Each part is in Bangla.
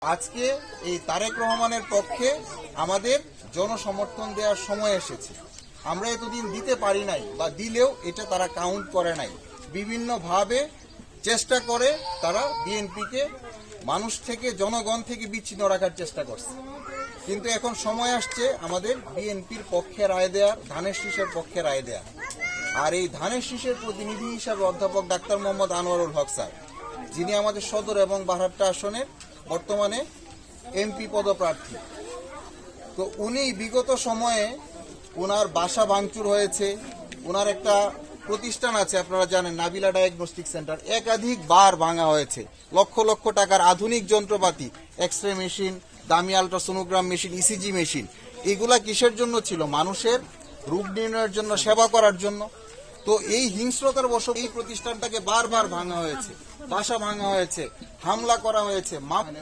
আজকে এই তারেক রহমানের পক্ষে আমাদের জনসমর্থন দেওয়ার সময় এসেছে। আমরা এতদিন দিতে পারি নাই বা দিলেও এটা তারা কাউন্ট করে নাই। বিভিন্নভাবে চেষ্টা করে তারা বিএনপিকে মানুষ থেকে, জনগণ থেকে বিচ্ছিন্ন রাখার চেষ্টা করছে। কিন্তু এখন সময় আসছে আমাদের বিএনপির পক্ষে রায় দেওয়ার, ধানের শীষের পক্ষে রায় দেওয়ার। আর এই ধানের শীষের প্রতিনিধি হিসাবে অধ্যাপক ডাক্তার মোহাম্মদ আনোয়ারুল হক স্যার, যিনি আমাদের সদর এবং বারহাট্টা আসনের বর্তমানে এমপি পদপ্রার্থী, তো উনি বিগত সময়ে ওনার বাসা ভাঙচুর হয়েছে। ওনার একটা প্রতিষ্ঠান আছে, আপনারা জানেন, নাবিলা ডায়াগনস্টিক সেন্টার, একাধিকবার ভাঙা হয়েছে। লক্ষ লক্ষ টাকার আধুনিক যন্ত্রপাতি, এক্সরে মেশিন, দামি আলট্রাসোনোগ্রাম মেশিন, ইসিজি মেশিন, এগুলা কিসের জন্য ছিল? মানুষের রোগ নির্ণয়ের জন্য, সেবা করার জন্য। তো এই হিংস্রতার বশত এই প্রতিষ্ঠানটাকে বারবার ভাঙা হয়েছে, বাসা ভাঙা হয়েছে, হামলা করা হয়েছে।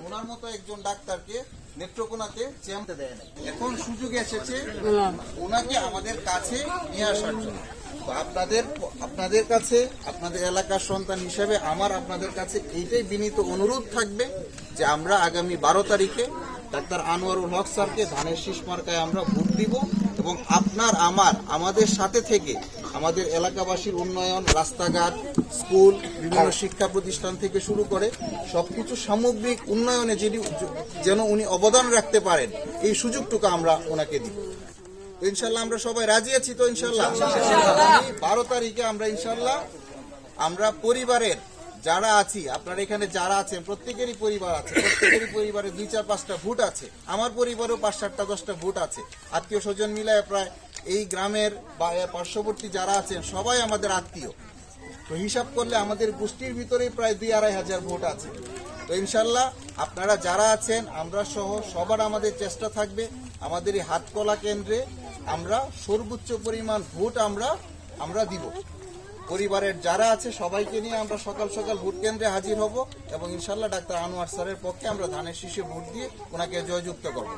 ওনার মতো একজন ডাক্তারকে নেত্রকোনাতে চেমতে দেয় না। এখন সুযোগ এসেছে ওনাকে আমাদের কাছে নিয়ে আসার জন্য। আপনাদের কাছে, আপনাদের এলাকার সন্তান হিসেবে আমার আপনাদের কাছে এইটাই বিনীত অনুরোধ থাকবে যে আমরা আগামী 12 তারিখে ডাক্তার আনোয়ারুল হক স্যারকে ধানের শীষ মার্কায় আমরা ভোট দিব এবং আমাদের সাথে থেকে আমাদের এলাকাবাসীর উন্নয়ন, রাস্তাঘাট, স্কুল, বিভিন্ন শিক্ষা প্রতিষ্ঠান থেকে শুরু করে সবকিছু সামগ্রিক উন্নয়নে যেন উনি অবদান রাখতে পারেন, এই সুযোগটুকু আমরা ওনাকে দিব। তো ইনশাল্লাহ আমরা সবাই রাজি আছি তো ইনশাল্লাহ 12 তারিখে আমরা ইনশাল্লাহ আমরা পরিবারের যারা আছি, আপনারা এখানে যারা আছেন প্রত্যেকেরই পরিবার আছে, প্রত্যেকেরই পরিবারে 2-4-5টা ভোট আছে। আমার পরিবারেও 5-7-10টা ভোট আছে। আত্মীয় স্বজন মিলায় প্রায় এই গ্রামের বা পার্শ্ববর্তী যারা আছেন সবাই আমাদের আত্মীয়। তো হিসাব করলে আমাদের গোষ্ঠীর ভিতরেই প্রায় 2-2.5 হাজার ভোট আছে। তো ইনশাল্লাহ আপনারা যারা আছেন, আমরা সহ সবার আমাদের চেষ্টা থাকবে আমাদের এই হাতকলা কেন্দ্রে আমরা সর্বোচ্চ পরিমাণ ভোট আমরা দিব। পরিবারের যারা আছে সবাইকে নিয়ে আমরা সকাল সকাল ভোট কেন্দ্রে হাজির হব এবং ইনশাল্লাহ ডাক্তার আনোয়ার স্যারের পক্ষে আমরা ধানের শীষে ভোট দিয়ে ওনাকে জয়যুক্ত করব।